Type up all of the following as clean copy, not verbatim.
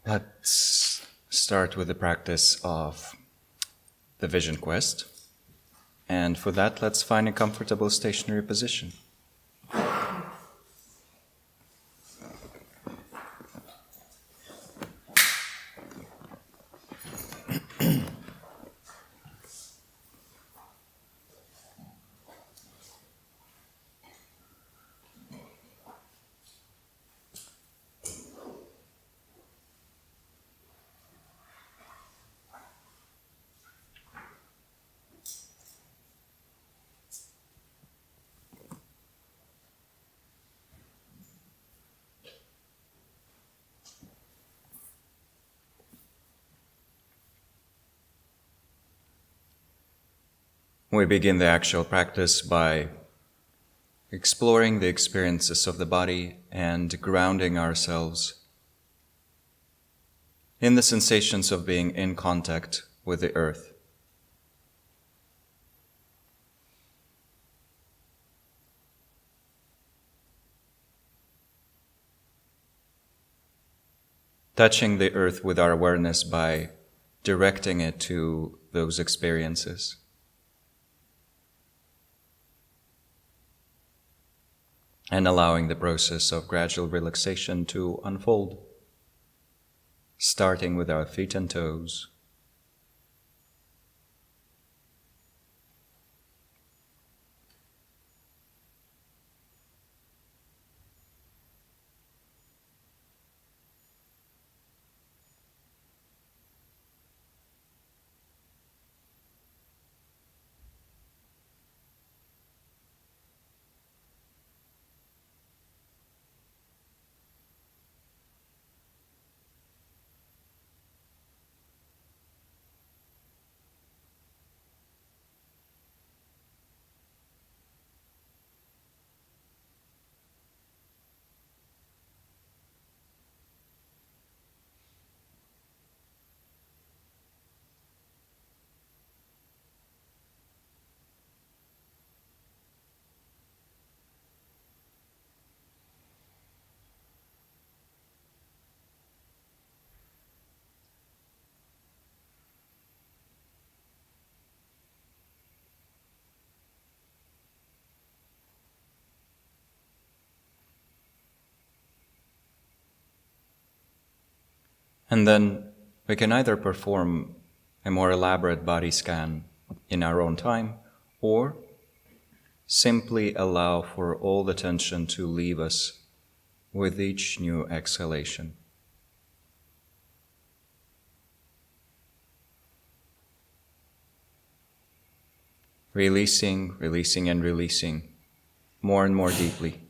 Let's start with the practice of the vision quest. And for that, let's find a comfortable stationary position. We begin the actual practice by exploring the experiences of the body and grounding ourselves in the sensations of being in contact with the earth. Touching the earth with our awareness by directing it to those experiences. And allowing the process of gradual relaxation to unfold, starting with our feet and toes. And then we can either perform a more elaborate body scan in our own time, or simply allow for all the tension to leave us with each new exhalation. Releasing, and releasing more and more deeply.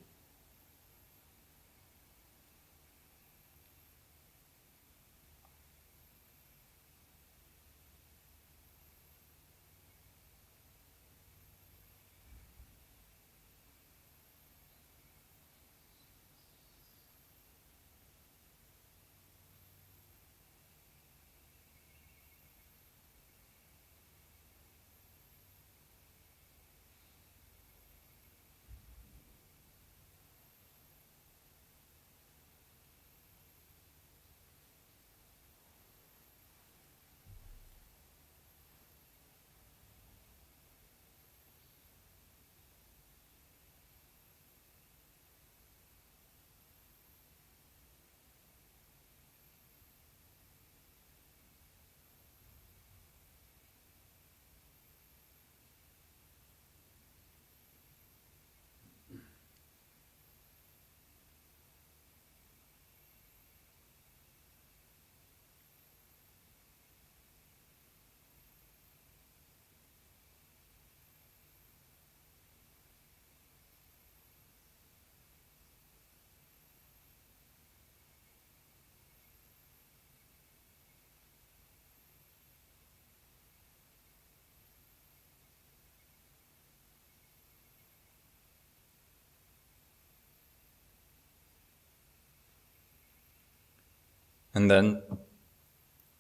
And then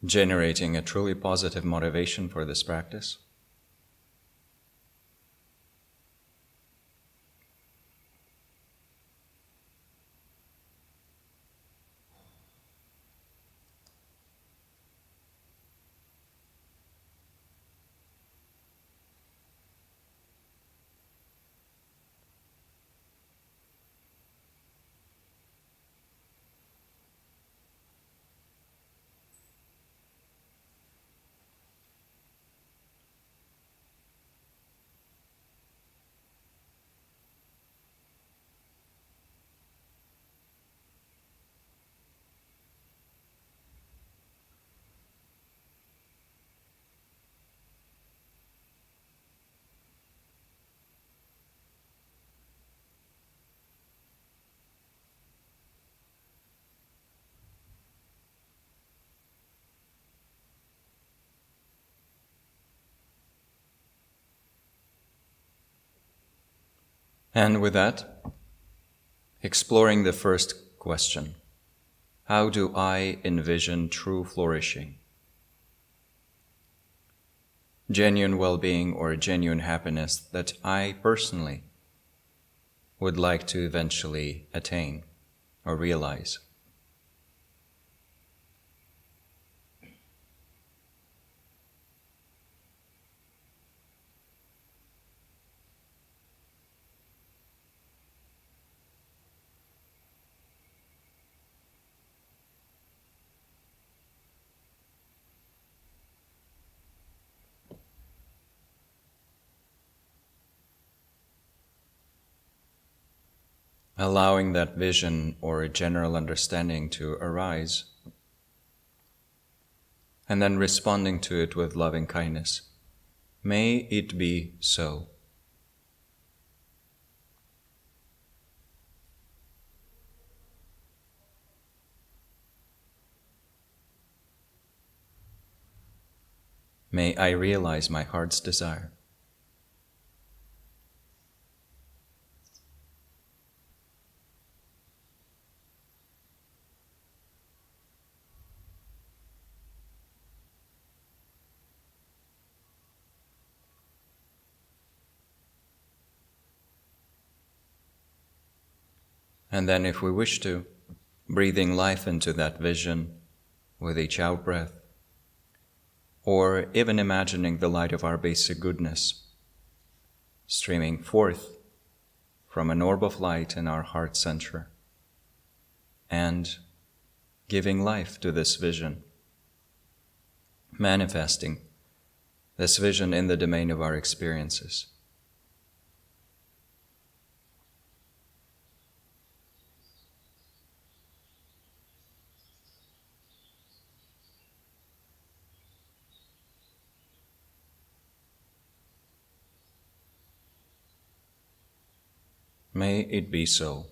generating a truly positive motivation for this practice. And with that, exploring the first question, how do I envision true flourishing? Genuine well-being or genuine happiness that I personally would like to eventually attain or realize. Allowing that vision or a general understanding to arise, and then responding to it with loving kindness. May it be so. May I realize my heart's desire. And then, if we wish to, breathing life into that vision with each out-breath, or even imagining the light of our basic goodness streaming forth from an orb of light in our heart center, and giving life to this vision, manifesting this vision in the domain of our experiences. May it be so.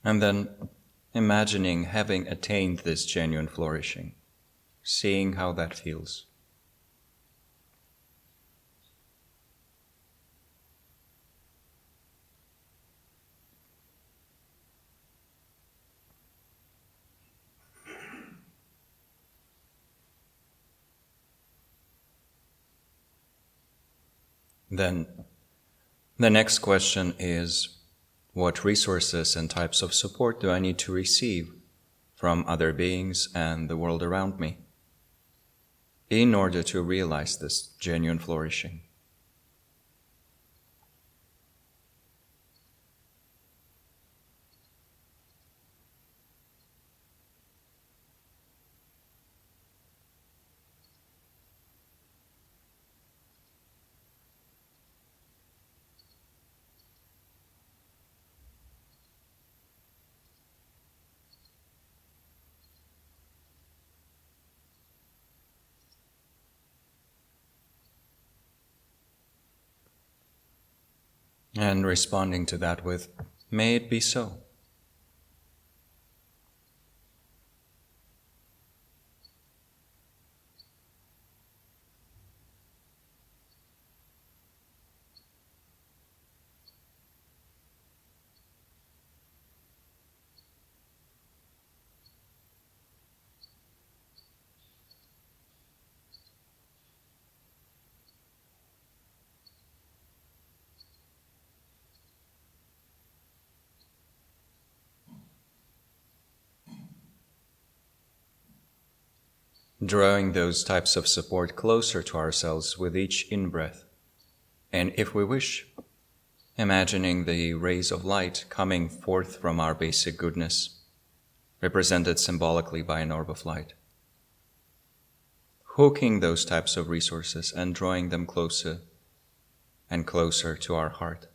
And then imagining having attained this genuine flourishing, seeing how that feels. Then the next question is, what resources and types of support do I need to receive from other beings and the world around me in order to realize this genuine flourishing? And responding to that with, may it be so. Drawing those types of support closer to ourselves with each in-breath. And if we wish, imagining the rays of light coming forth from our basic goodness, represented symbolically by an orb of light. Hooking those types of resources and drawing them closer and closer to our heart,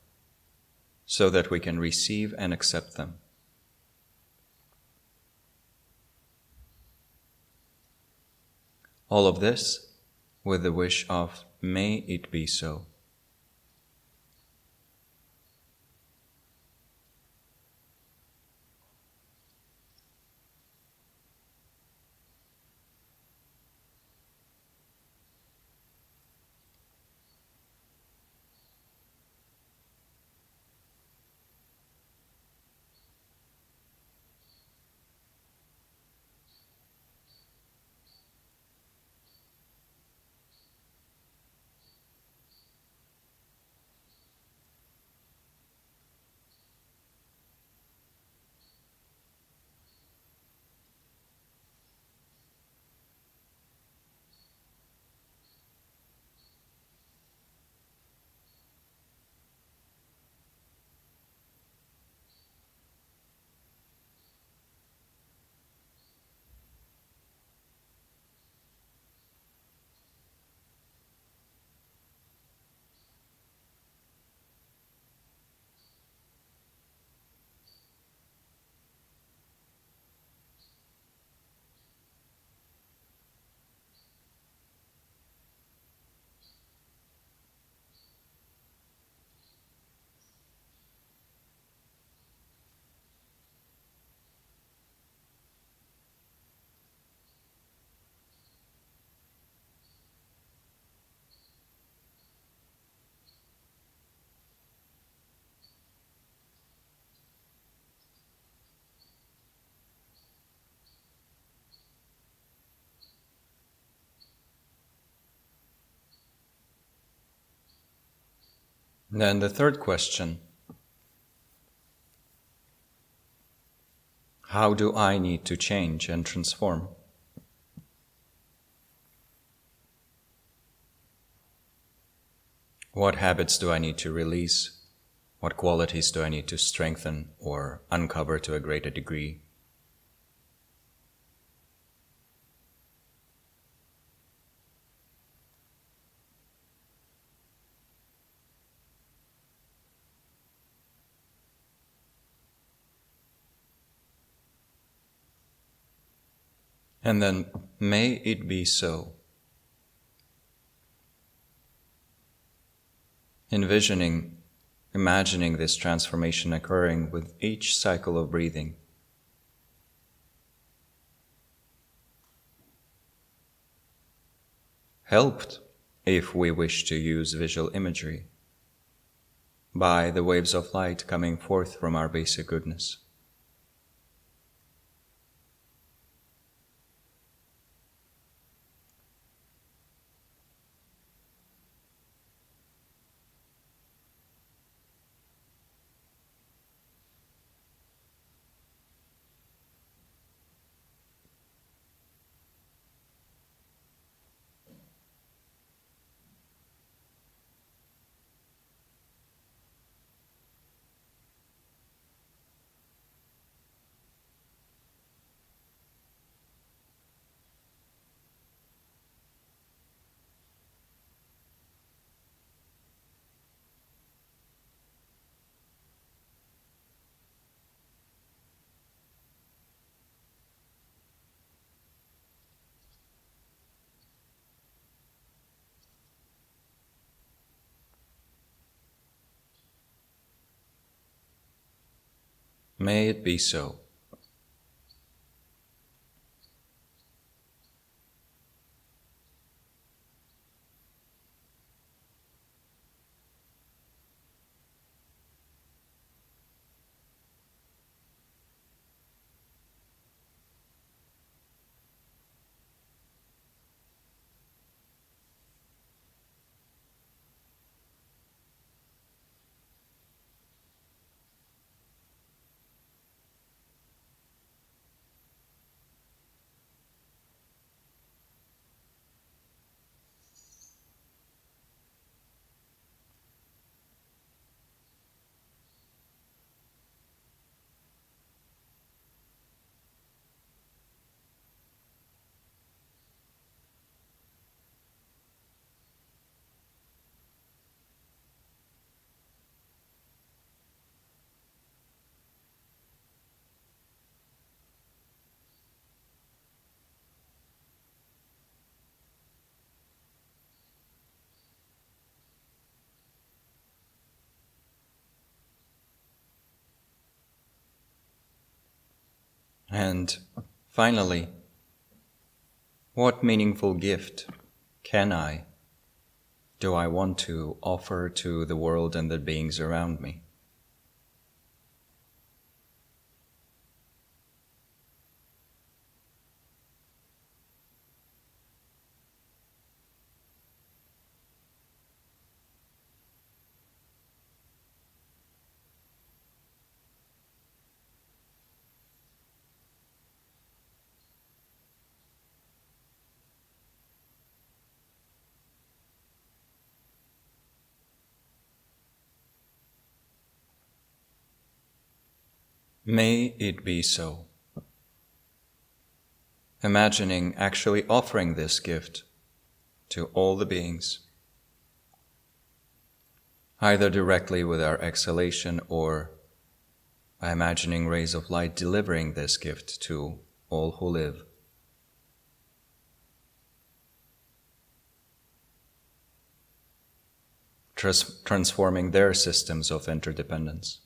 so that we can receive and accept them. All of this with the wish of, may it be so. Then the third question, how do I need to change and transform? What habits do I need to release? What qualities do I need to strengthen or uncover to a greater degree? And then, may it be so. Imagining this transformation occurring with each cycle of breathing. Helped, if we wish to use visual imagery, by the waves of light coming forth from our basic goodness. May it be so. And finally, what meaningful gift do I want to offer to the world and the beings around me? May it be so. Imagining actually offering this gift to all the beings, either directly with our exhalation or by imagining rays of light delivering this gift to all who live. Transforming their systems of interdependence.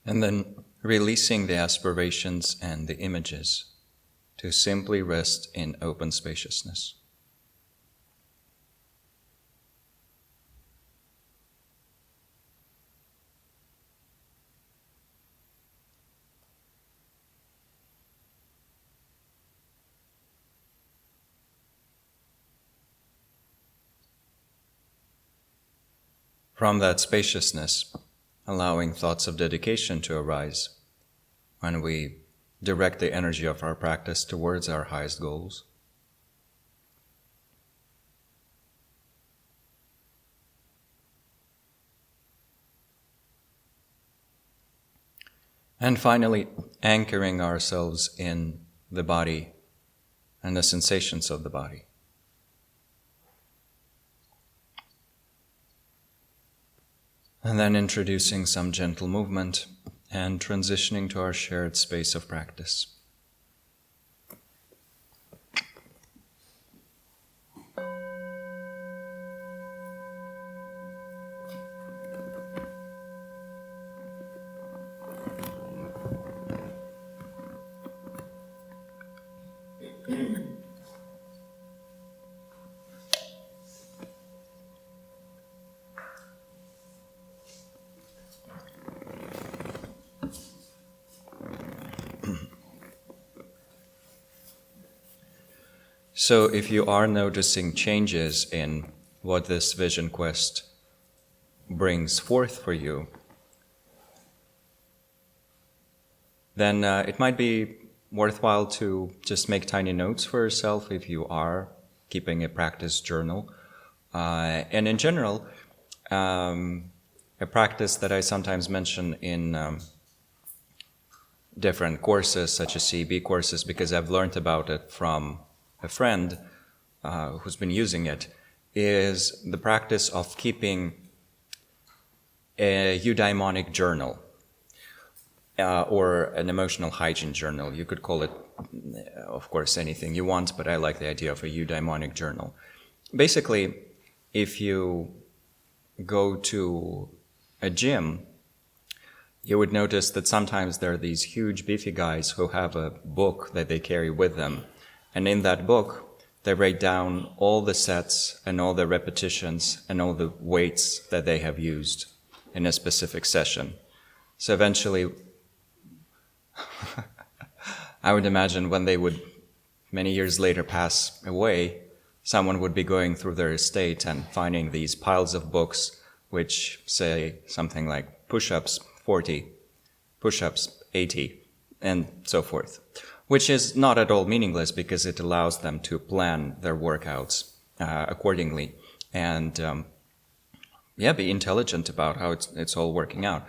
And then releasing the aspirations and the images to simply rest in open spaciousness. From that spaciousness, allowing thoughts of dedication to arise when we direct the energy of our practice towards our highest goals. And finally, anchoring ourselves in the body and the sensations of the body. And then introducing some gentle movement and transitioning to our shared space of practice. So if you are noticing changes in what this vision quest brings forth for you, then it might be worthwhile to just make tiny notes for yourself if you are keeping a practice journal. And in general, a practice that I sometimes mention in different courses, such as CEB courses, because I've learned about it from a friend who's been using it, is the practice of keeping a eudaimonic journal or an emotional hygiene journal. You could call it, of course, anything you want, but I like the idea of a eudaimonic journal. Basically, if you go to a gym, you would notice that sometimes there are these huge beefy guys who have a book that they carry with them. And in that book, they write down all the sets and all the repetitions and all the weights that they have used in a specific session. So eventually, I would imagine when they would, many years later, pass away, someone would be going through their estate and finding these piles of books which say something like push-ups 40, push-ups 80, and so forth, which is not at all meaningless because it allows them to plan their workouts accordingly and be intelligent about how it's all working out.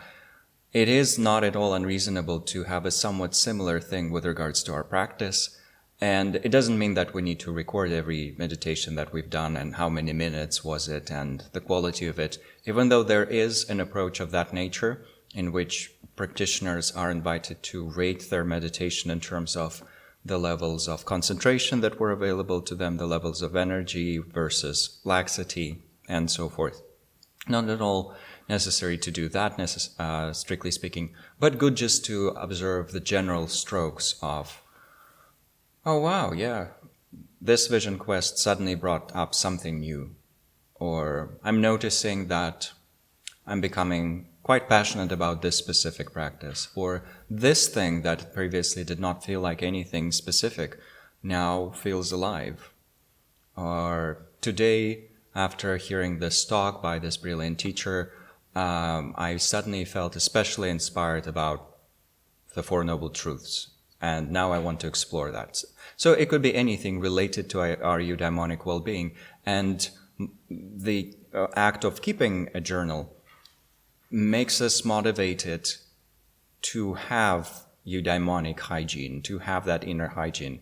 It is not at all unreasonable to have a somewhat similar thing with regards to our practice. And it doesn't mean that we need to record every meditation that we've done and how many minutes was it and the quality of it, even though there is an approach of that nature in which practitioners are invited to rate their meditation in terms of the levels of concentration that were available to them, the levels of energy versus laxity, and so forth. Not at all necessary to do that, strictly speaking, but good just to observe the general strokes of, oh wow, yeah, this vision quest suddenly brought up something new. Or I'm noticing that I'm becoming quite passionate about this specific practice. Or this thing that previously did not feel like anything specific now feels alive. Or today, after hearing this talk by this brilliant teacher, I suddenly felt especially inspired about the Four Noble Truths. And now I want to explore that. So it could be anything related to our eudaimonic well-being. And the act of keeping a journal makes us motivated to have eudaimonic hygiene, to have that inner hygiene,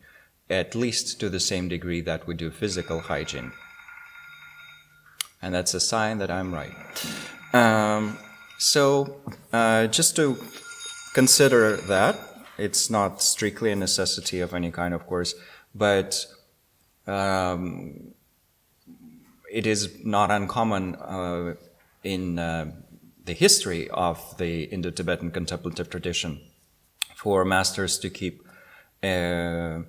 at least to the same degree that we do physical hygiene. And that's a sign that I'm right. Just to consider that, it's not strictly a necessity of any kind, of course, but it is not uncommon in the history of the Indo-Tibetan contemplative tradition for masters to keep a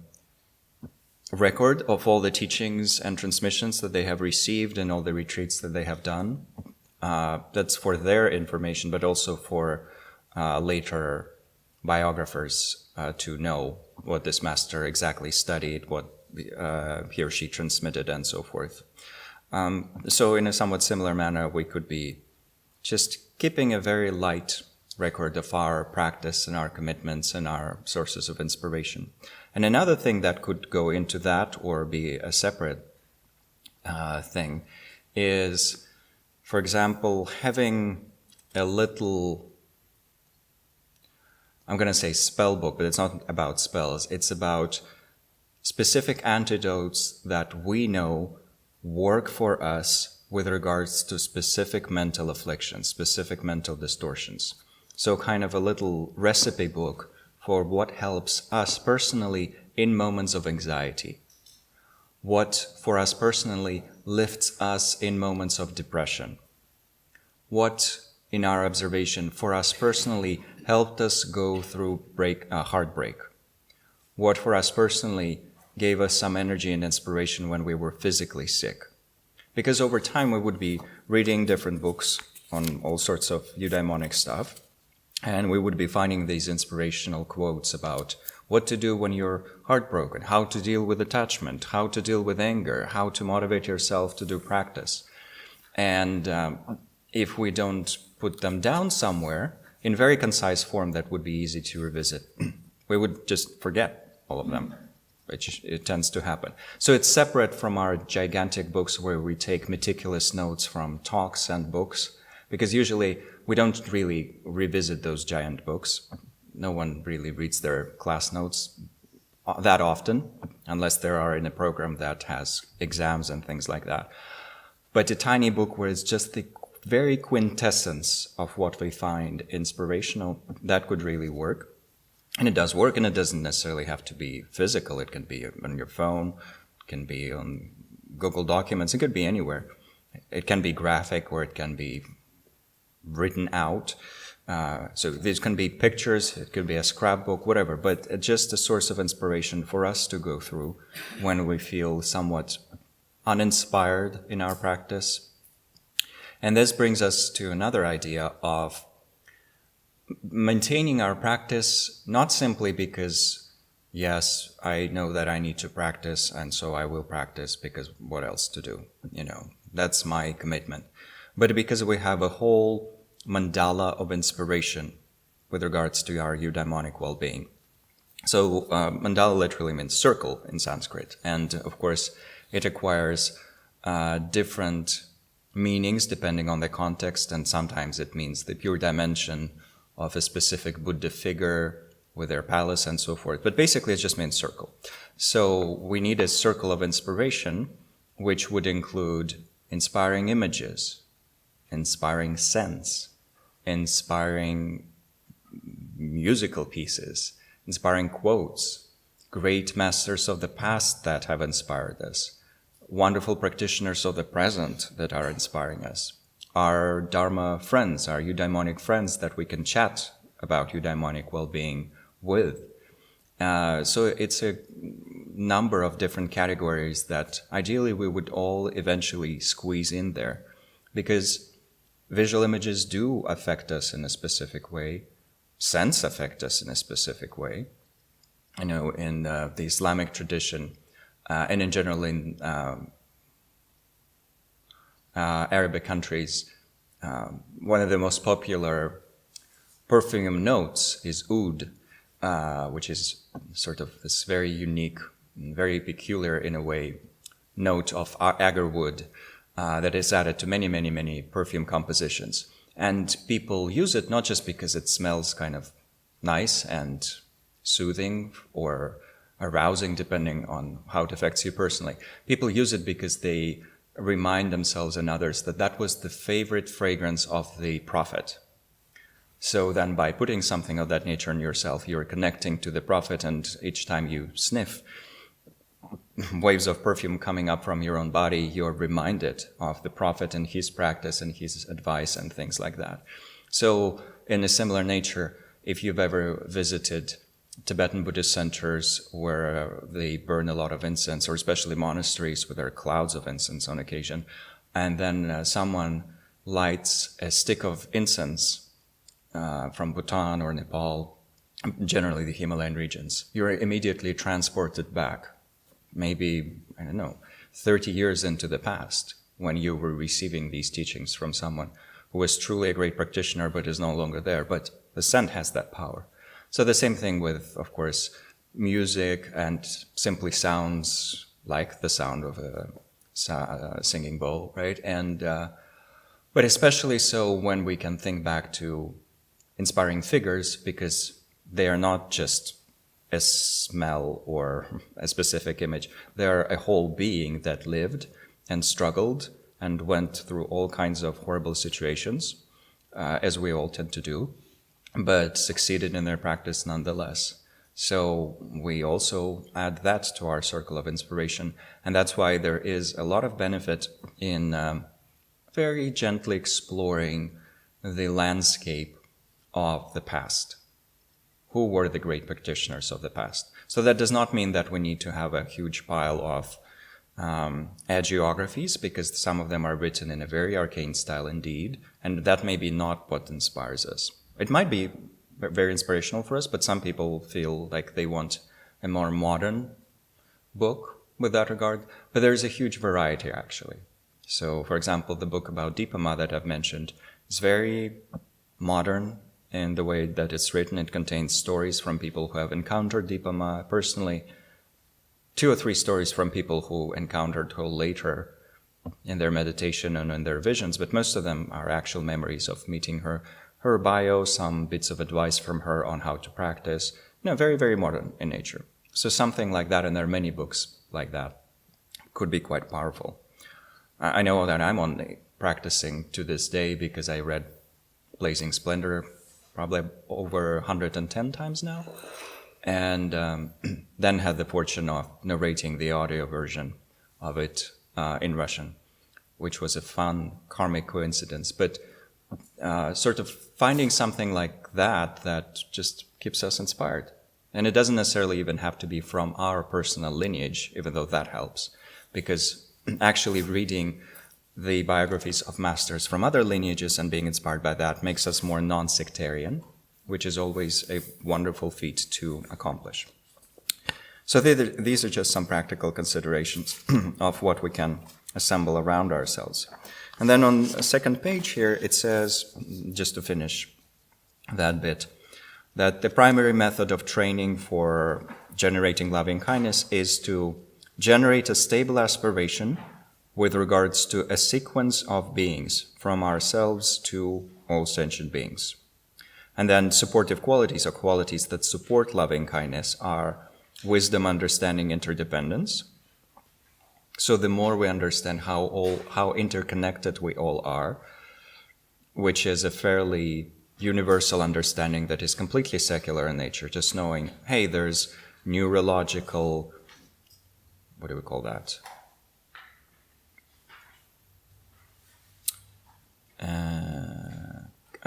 record of all the teachings and transmissions that they have received and all the retreats that they have done. That's for their information, but also for later biographers to know what this master exactly studied, what he or she transmitted, and so forth. So in a somewhat similar manner, we could be just keeping a very light record of our practice and our commitments and our sources of inspiration. And another thing that could go into that or be a separate thing is, for example, having a little, I'm going to say spell book, but it's not about spells. It's about specific antidotes that we know work for us with regards to specific mental afflictions, specific mental distortions. So kind of a little recipe book for what helps us personally in moments of anxiety. What for us personally lifts us in moments of depression. What, in our observation, for us personally helped us go through heartbreak. What for us personally gave us some energy and inspiration when we were physically sick. Because over time we would be reading different books on all sorts of eudaimonic stuff, and we would be finding these inspirational quotes about what to do when you're heartbroken, how to deal with attachment, how to deal with anger, how to motivate yourself to do practice. And if we don't put them down somewhere in very concise form that would be easy to revisit, we would just forget all of them, which it tends to happen. So it's separate from our gigantic books where we take meticulous notes from talks and books, because usually we don't really revisit those giant books. No one really reads their class notes that often, unless they are in a program that has exams and things like that. But a tiny book where it's just the very quintessence of what we find inspirational, that could really work. And it does work, and it doesn't necessarily have to be physical. It can be on your phone, it can be on Google Documents, it could be anywhere. It can be graphic, or it can be written out. So these can be pictures, it could be a scrapbook, whatever, but just a source of inspiration for us to go through when we feel somewhat uninspired in our practice. And this brings us to another idea of maintaining our practice, not simply because, yes, I know that I need to practice, and so I will practice because what else to do? That's my commitment. But because we have a whole mandala of inspiration with regards to our eudaimonic well-being. So mandala literally means circle in Sanskrit, and of course it acquires different meanings depending on the context, and sometimes it means the pure dimension of a specific Buddha figure with their palace and so forth. But basically it just means circle. So we need a circle of inspiration, which would include inspiring images, inspiring sense, inspiring musical pieces, inspiring quotes, great masters of the past that have inspired us, wonderful practitioners of the present that are inspiring us, our Dharma friends, our eudaimonic friends that we can chat about eudaimonic well-being with. So it's a number of different categories that ideally we would all eventually squeeze in there, because visual images do affect us in a specific way, sense affect us in a specific way. In the Islamic tradition, and in general in Arabic countries, one of the most popular perfume notes is oud, which is sort of this very unique, very peculiar in a way, note of agar wood that is added to many, many, many perfume compositions. And people use it not just because it smells kind of nice and soothing or arousing, depending on how it affects you personally. People use it because they remind themselves and others that that was the favorite fragrance of the Prophet. So then by putting something of that nature in yourself, you're connecting to the Prophet, and each time you sniff waves of perfume coming up from your own body, you're reminded of the Prophet and his practice and his advice and things like that. So in a similar nature, if you've ever visited Tibetan Buddhist centers where they burn a lot of incense, or especially monasteries where there are clouds of incense on occasion, and then someone lights a stick of incense from Bhutan or Nepal, generally the Himalayan regions, you're immediately transported back, maybe, 30 years into the past, when you were receiving these teachings from someone who was truly a great practitioner but is no longer there. But the scent has that power. So the same thing with, of course, music and simply sounds like the sound of a singing bowl, right? And but especially so when we can think back to inspiring figures, because they are not just a smell or a specific image. They are a whole being that lived and struggled and went through all kinds of horrible situations, as we all tend to do, but succeeded in their practice nonetheless. So we also add that to our circle of inspiration, and that's why there is a lot of benefit in very gently exploring the landscape of the past. Who were the great practitioners of the past? So that does not mean that we need to have a huge pile of hagiographies, because some of them are written in a very arcane style indeed, and that may be not what inspires us. It might be very inspirational for us, but some people feel like they want a more modern book with that regard. But there's a huge variety, actually. So, for example, the book about Dipama that I've mentioned is very modern in the way that it's written. It contains stories from people who have encountered Dipama personally, 2 or 3 stories from people who encountered her later in their meditation and in their visions, but most of them are actual memories of meeting her, her bio, some bits of advice from her on how to practice. Very, very modern in nature. So something like that, and there are many books like that, could be quite powerful. I know that I'm only practicing to this day because I read Blazing Splendor probably over 110 times now, and then had the fortune of narrating the audio version of it in Russian, which was a fun karmic coincidence. But sort of finding something like that just keeps us inspired. And it doesn't necessarily even have to be from our personal lineage, even though that helps, because actually reading the biographies of masters from other lineages and being inspired by that makes us more non-sectarian, which is always a wonderful feat to accomplish. So these are just some practical considerations of what we can assemble around ourselves. And then on the second page here, it says, just to finish that bit, that the primary method of training for generating loving kindness is to generate a stable aspiration with regards to a sequence of beings, from ourselves to all sentient beings. And then supportive qualities, or qualities that support loving kindness, are wisdom, understanding, interdependence. So the more we understand how interconnected we all are, which is a fairly universal understanding that is completely secular in nature, just knowing, hey, there's neurological, what do we call that?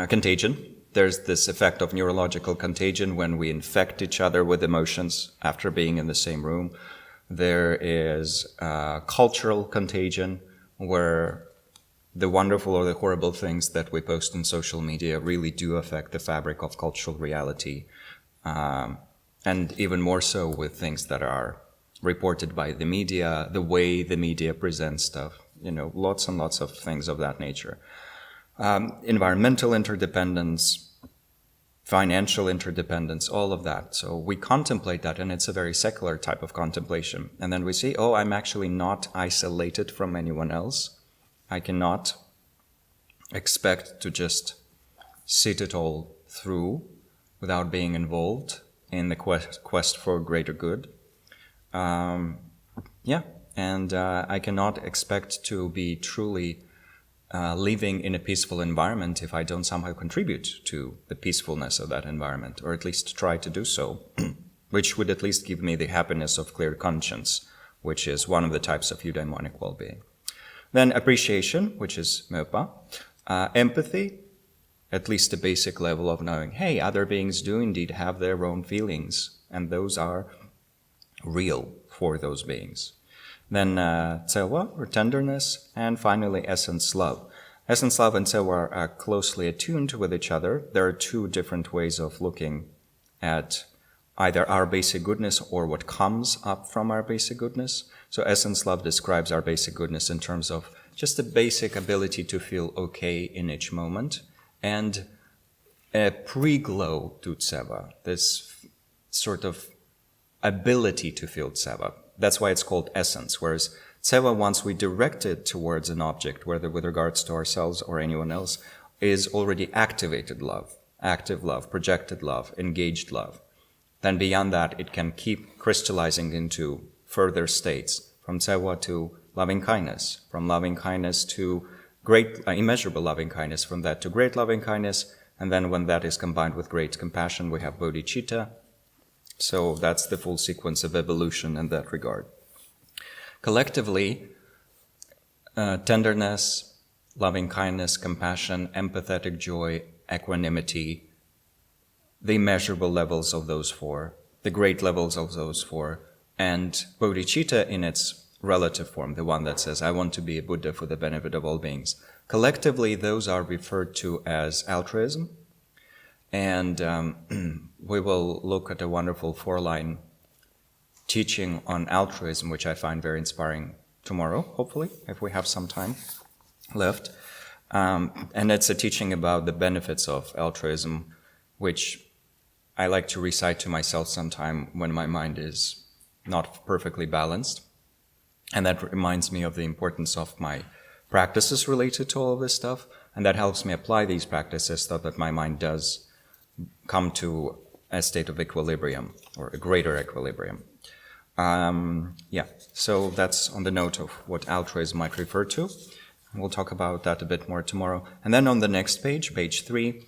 Contagion. There's this effect of neurological contagion when we infect each other with emotions after being in the same room. There is cultural contagion, where the wonderful or the horrible things that we post on social media really do affect the fabric of cultural reality, and even more so with things that are reported by the media, the way the media presents stuff, lots and lots of things of that nature. Environmental interdependence, financial interdependence, all of that. So we contemplate that, and it's a very secular type of contemplation. And then we see, I'm actually not isolated from anyone else. I cannot expect to just sit it all through without being involved in the quest for greater good. And I cannot expect to be truly living in a peaceful environment if I don't somehow contribute to the peacefulness of that environment, or at least try to do so, which would at least give me the happiness of clear conscience, which is one of the types of eudaimonic well-being. Then appreciation, which is mettā. Empathy, at least a basic level of knowing, hey, other beings do indeed have their own feelings, and those are real for those beings. Then tsewa, or tenderness, and finally essence love. Essence love and tsewa are closely attuned with each other. There are 2 different ways of looking at either our basic goodness or what comes up from our basic goodness. So essence love describes our basic goodness in terms of just the basic ability to feel okay in each moment, and a pre-glow to tsewa, this sort of ability to feel tsewa. That's why it's called essence, whereas tsewa, once we direct it towards an object, whether with regards to ourselves or anyone else, is already activated love, active love, projected love, engaged love. Then beyond that, it can keep crystallizing into further states, from tsewa to loving kindness, from loving kindness to great, immeasurable loving kindness, from that to great loving kindness, and then when that is combined with great compassion, we have bodhicitta. So that's the full sequence of evolution in that regard. Collectively, tenderness, loving kindness, compassion, empathetic joy, equanimity, the immeasurable levels of those 4, the great levels of those 4, and bodhicitta in its relative form, the one that says, I want to be a Buddha for the benefit of all beings. Collectively, those are referred to as altruism, And we will look at a wonderful 4-line teaching on altruism, which I find very inspiring tomorrow, hopefully, if we have some time left. And it's a teaching about the benefits of altruism, which I like to recite to myself sometime when my mind is not perfectly balanced. And that reminds me of the importance of my practices related to all of this stuff. And that helps me apply these practices so that my mind does come to a state of equilibrium, or a greater equilibrium. So that's on the note of what altruism might refer to. We'll talk about that a bit more tomorrow. And then on the next page, page 3,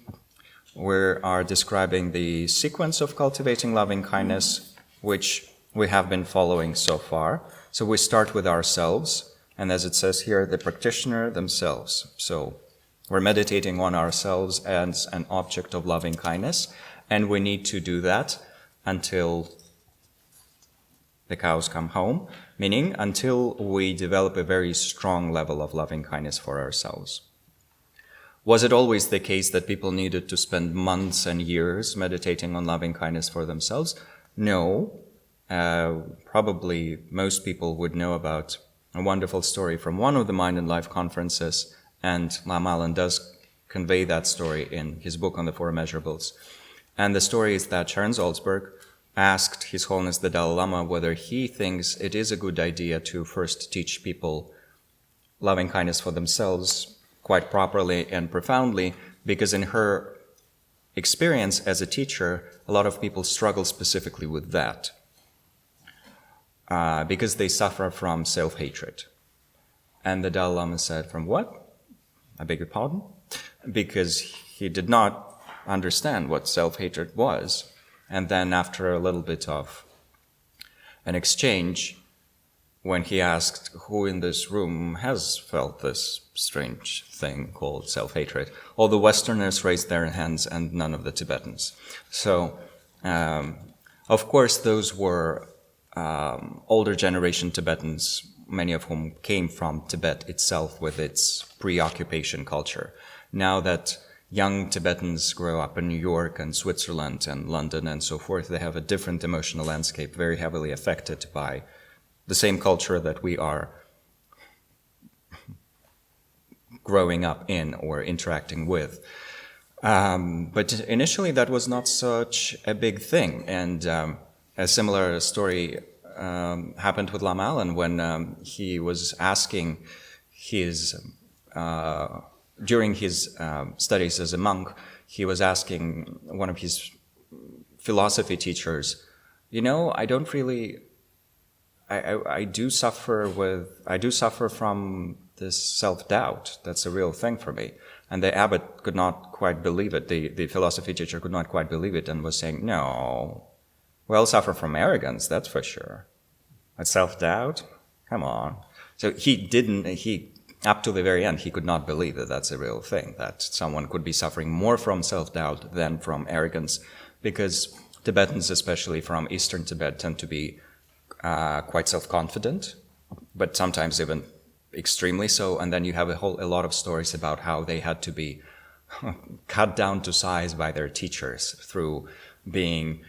we are describing the sequence of cultivating loving kindness, which we have been following so far. So we start with ourselves, and as it says here, the practitioner themselves. So we're meditating on ourselves as an object of loving kindness, and we need to do that until the cows come home, meaning until we develop a very strong level of loving kindness for ourselves. Was it always the case that people needed to spend months and years meditating on loving kindness for themselves? No. Probably most people would know about a wonderful story from one of the Mind and Life conferences, and Lampeter does convey that story in his book on the Four Immeasurables. And the story is that Sharon Salzberg asked His Holiness the Dalai Lama whether he thinks it is a good idea to first teach people loving kindness for themselves quite properly and profoundly, because in her experience as a teacher, a lot of people struggle specifically with that, because they suffer from self-hatred. And the Dalai Lama said, from what? I beg your pardon? Because he did not understand what self-hatred was. And then after a little bit of an exchange, when he asked who in this room has felt this strange thing called self-hatred, all the Westerners raised their hands and none of the Tibetans. So, of course, those were older generation Tibetans, many of whom came from Tibet itself with its preoccupation culture. Now that young Tibetans grow up in New York and Switzerland and London and so forth, they have a different emotional landscape, very heavily affected by the same culture that we are growing up in or interacting with. But initially that was not such a big thing. And a similar story happened with Lampeter when he was asking his... during his studies as a monk, he was asking one of his philosophy teachers, I don't really, I do suffer from this self-doubt. That's a real thing for me. And the abbot could not quite believe it. The philosophy teacher could not quite believe it and was saying, no, we all suffer from arrogance, that's for sure. But self-doubt? Come on. So up to the very end, he could not believe that that's a real thing, that someone could be suffering more from self-doubt than from arrogance, because Tibetans, especially from Eastern Tibet, tend to be quite self-confident, but sometimes even extremely so. And then you have a lot of stories about how they had to be cut down to size by their teachers through being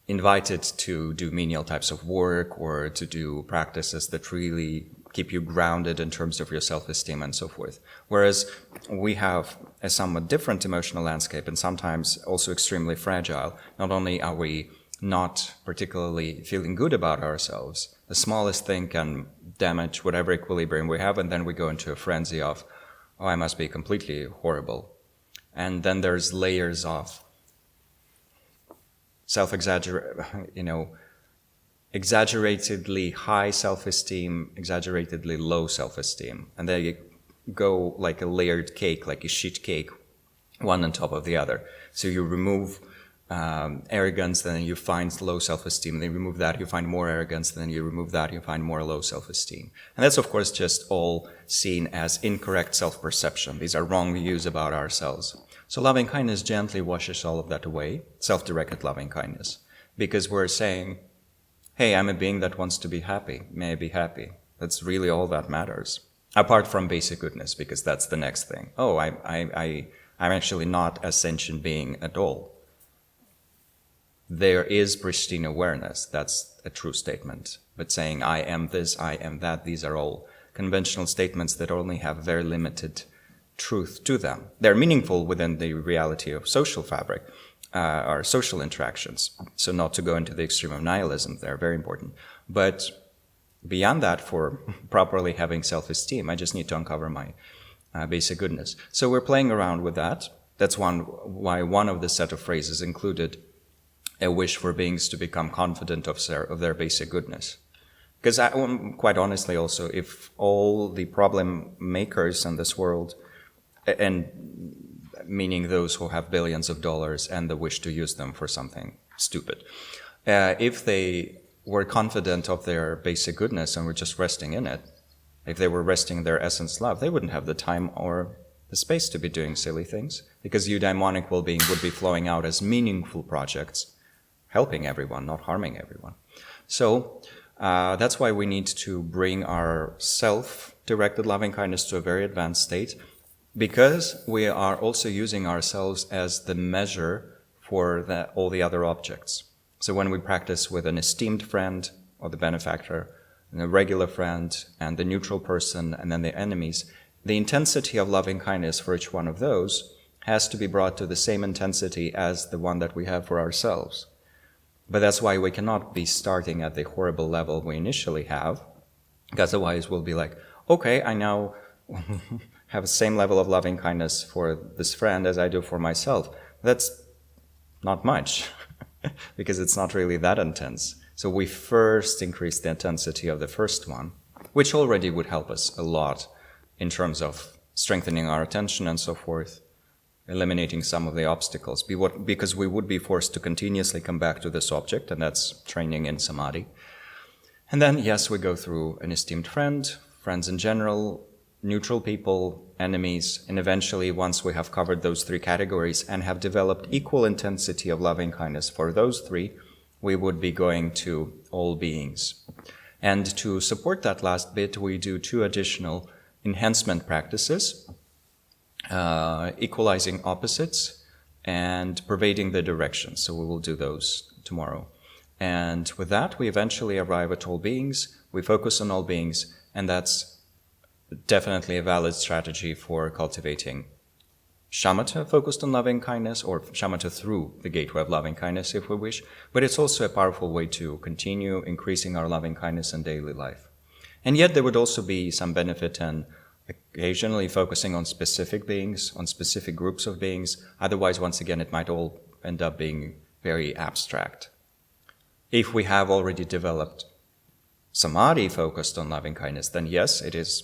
invited to do menial types of work or to do practices that really keep you grounded in terms of your self-esteem and so forth. Whereas we have a somewhat different emotional landscape and sometimes also extremely fragile. Not only are we not particularly feeling good about ourselves, the smallest thing can damage whatever equilibrium we have, and then we go into a frenzy of, oh, I must be completely horrible. And then there's layers of exaggeratedly high self-esteem, exaggeratedly low self-esteem. And they go like a layered cake, like a sheet cake, one on top of the other. So you remove arrogance, then you find low self-esteem. Then you remove that, you find more arrogance. Then you remove that, you find more low self-esteem. And that's, of course, just all seen as incorrect self-perception. These are wrong views about ourselves. So loving kindness gently washes all of that away, self-directed loving kindness, because we're saying, hey, I'm a being that wants to be happy. May I be happy? That's really all that matters. Apart from basic goodness, because that's the next thing. Oh, I I'm actually not a sentient being at all. There is pristine awareness, that's a true statement. But saying, I am this, I am that, these are all conventional statements that only have very limited truth to them. They're meaningful within the reality of social fabric, or social interactions. So not to go into the extreme of nihilism, they're very important. But beyond that, for properly having self-esteem, I just need to uncover my basic goodness. So we're playing around with that. That's why one of the set of phrases included a wish for beings to become confident of their basic goodness. Because quite honestly also, if all the problem makers in this world, and meaning those who have billions of dollars and the wish to use them for something stupid, if they were confident of their basic goodness and were just resting in it, if they were resting in their essence love, they wouldn't have the time or the space to be doing silly things, because eudaimonic well-being would be flowing out as meaningful projects, helping everyone, not harming everyone. So that's why we need to bring our self-directed loving-kindness to a very advanced state, because we are also using ourselves as the measure for all the other objects. So when we practice with an esteemed friend or the benefactor, and a regular friend, and the neutral person, and then the enemies, the intensity of loving kindness for each one of those has to be brought to the same intensity as the one that we have for ourselves. But that's why we cannot be starting at the horrible level we initially have, because otherwise we'll be like, okay, I now have the same level of loving kindness for this friend as I do for myself. That's not much, because it's not really that intense. So we first increase the intensity of the first one, which already would help us a lot in terms of strengthening our attention and so forth, eliminating some of the obstacles, because we would be forced to continuously come back to this object, and that's training in samadhi. And then, yes, we go through an esteemed friend, friends in general, neutral people, enemies, and eventually, once we have covered those three categories and have developed equal intensity of loving kindness for those three, we would be going to all beings. And to support that last bit, we do two additional enhancement practices, equalizing opposites and pervading the direction. So we will do those tomorrow. And with that, we eventually arrive at all beings. We focus on all beings, and that's definitely a valid strategy for cultivating shamatha focused on loving kindness, or shamatha through the gateway of loving kindness if we wish, but it's also a powerful way to continue increasing our loving kindness in daily life. And yet there would also be some benefit in occasionally focusing on specific beings, on specific groups of beings. Otherwise, once again, it might all end up being very abstract. If we have already developed samadhi focused on loving kindness, then yes, it is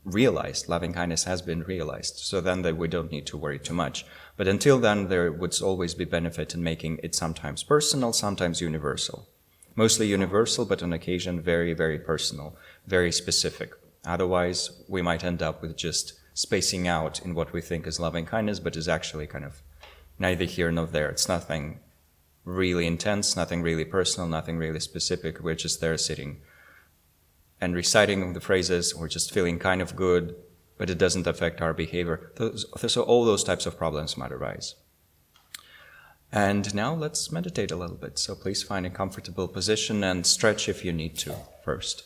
realized, loving kindness has been realized, so then we don't need to worry too much. But until then, there would always be benefit in making it sometimes personal, sometimes universal. Mostly universal, but on occasion very, very personal, very specific. Otherwise, we might end up with just spacing out in what we think is loving kindness, but is actually kind of neither here nor there. It's nothing really intense, nothing really personal, nothing really specific. We're just there sitting and reciting the phrases, or just feeling kind of good, but it doesn't affect our behavior. So all those types of problems might arise. And now let's meditate a little bit. So please find a comfortable position and stretch if you need to first.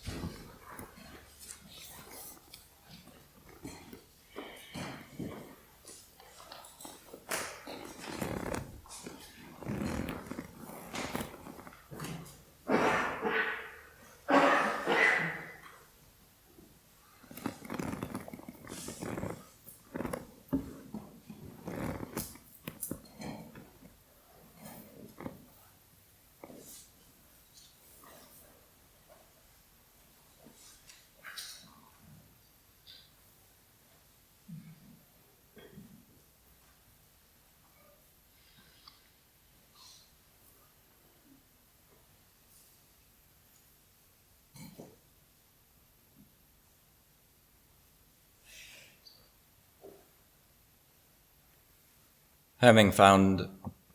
Having found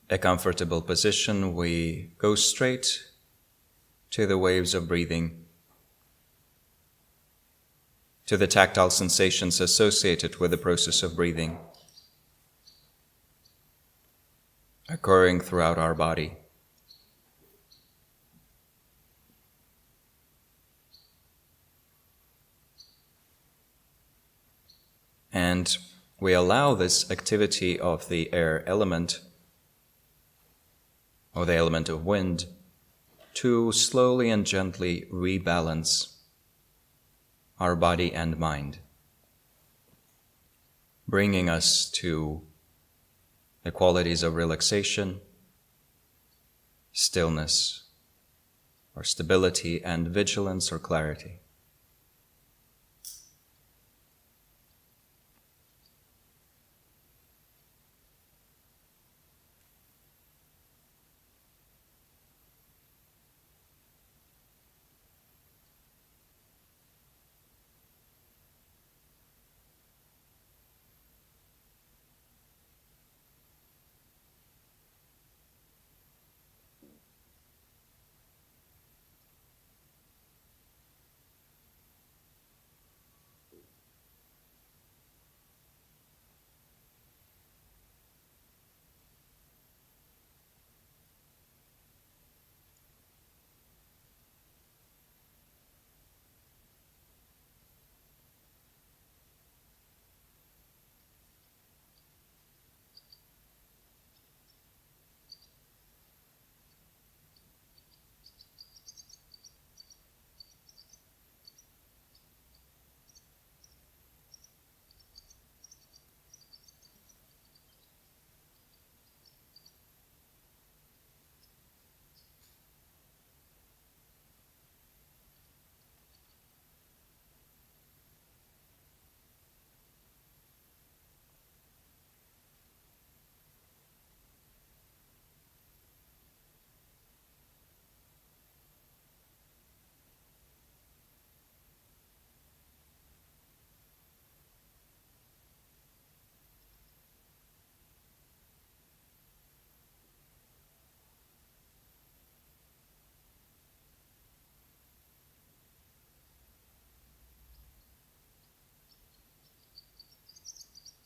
a comfortable position, we go straight to the waves of breathing, to the tactile sensations associated with the process of breathing. occurring throughout our body. And we allow this activity of the air element, or the element of wind, to slowly and gently rebalance our body and mind, bringing us to the qualities of relaxation, stillness, or stability, and vigilance or clarity.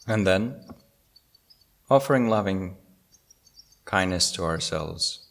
And then, offering loving kindness to ourselves.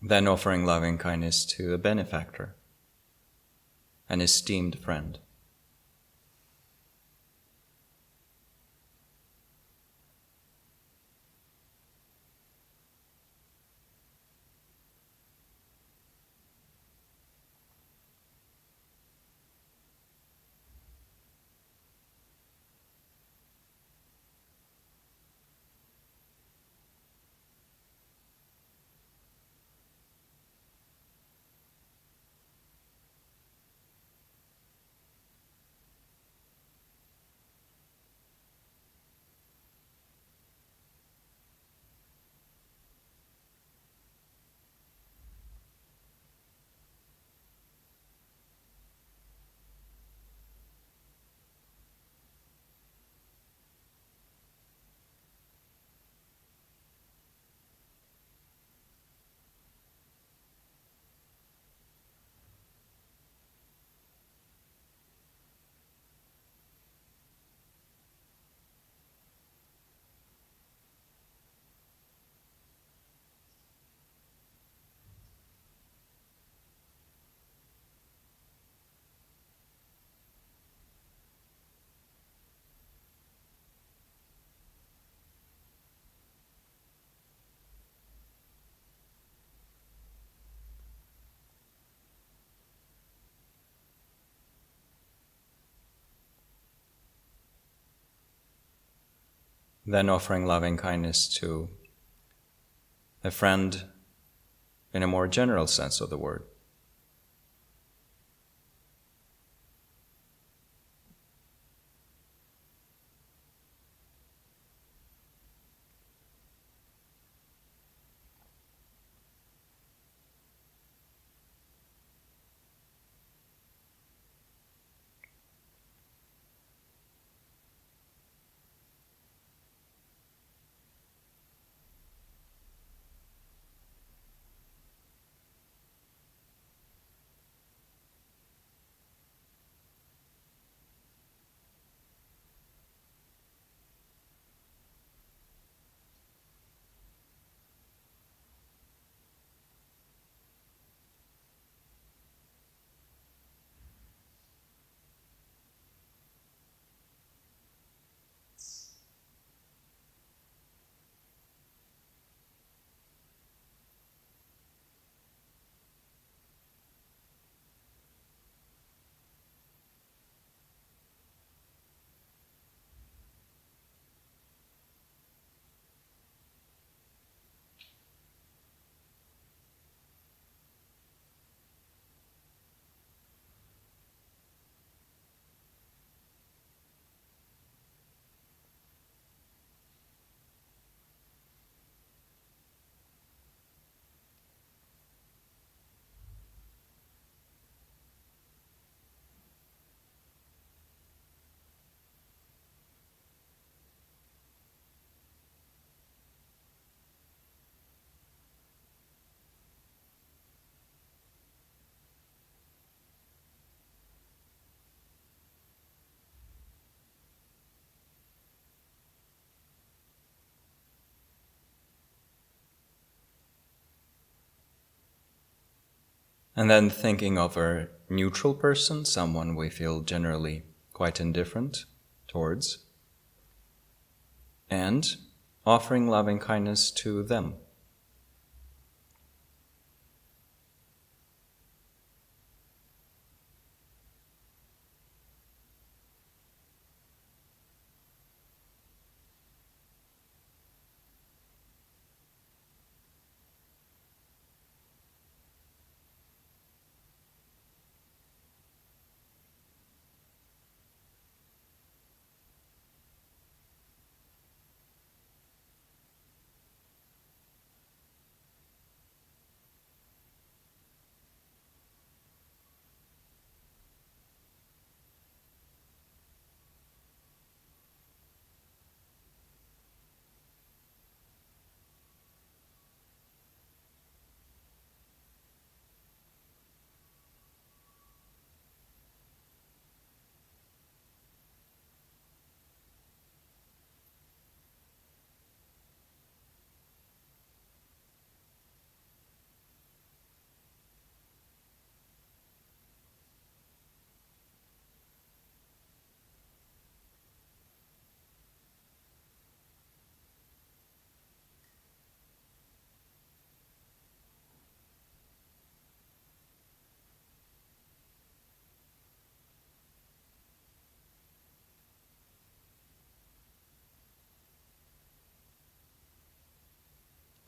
Then offering loving kindness to a benefactor, an esteemed friend. Then offering loving kindness to a friend in a more general sense of the word. And then thinking of a neutral person, someone we feel generally quite indifferent towards, and offering loving kindness to them.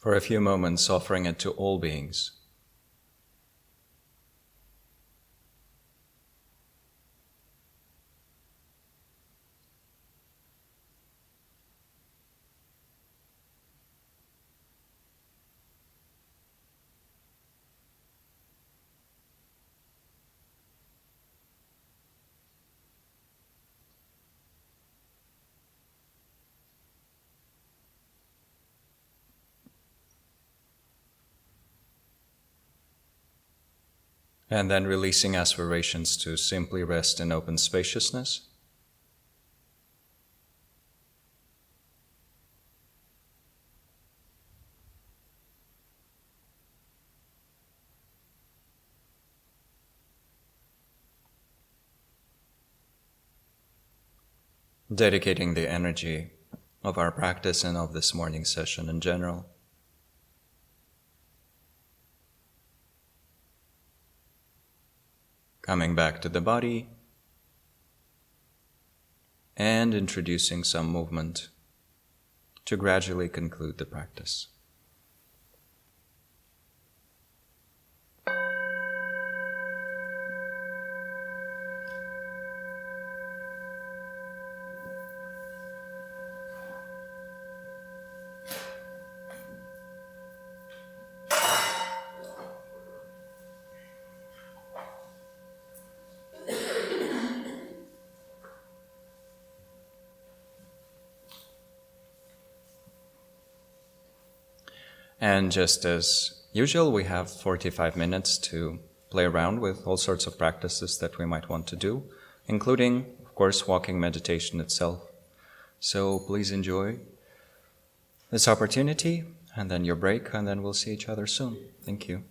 For a few moments, offering it to all beings. And then releasing aspirations to simply rest in open spaciousness. Dedicating the energy of our practice and of this morning session in general coming back to the body and introducing some movement to gradually conclude the practice. And just as usual, we have 45 minutes to play around with all sorts of practices that we might want to do, including, of course, walking meditation itself. So please enjoy this opportunity, and then your break, and then we'll see each other soon. Thank you.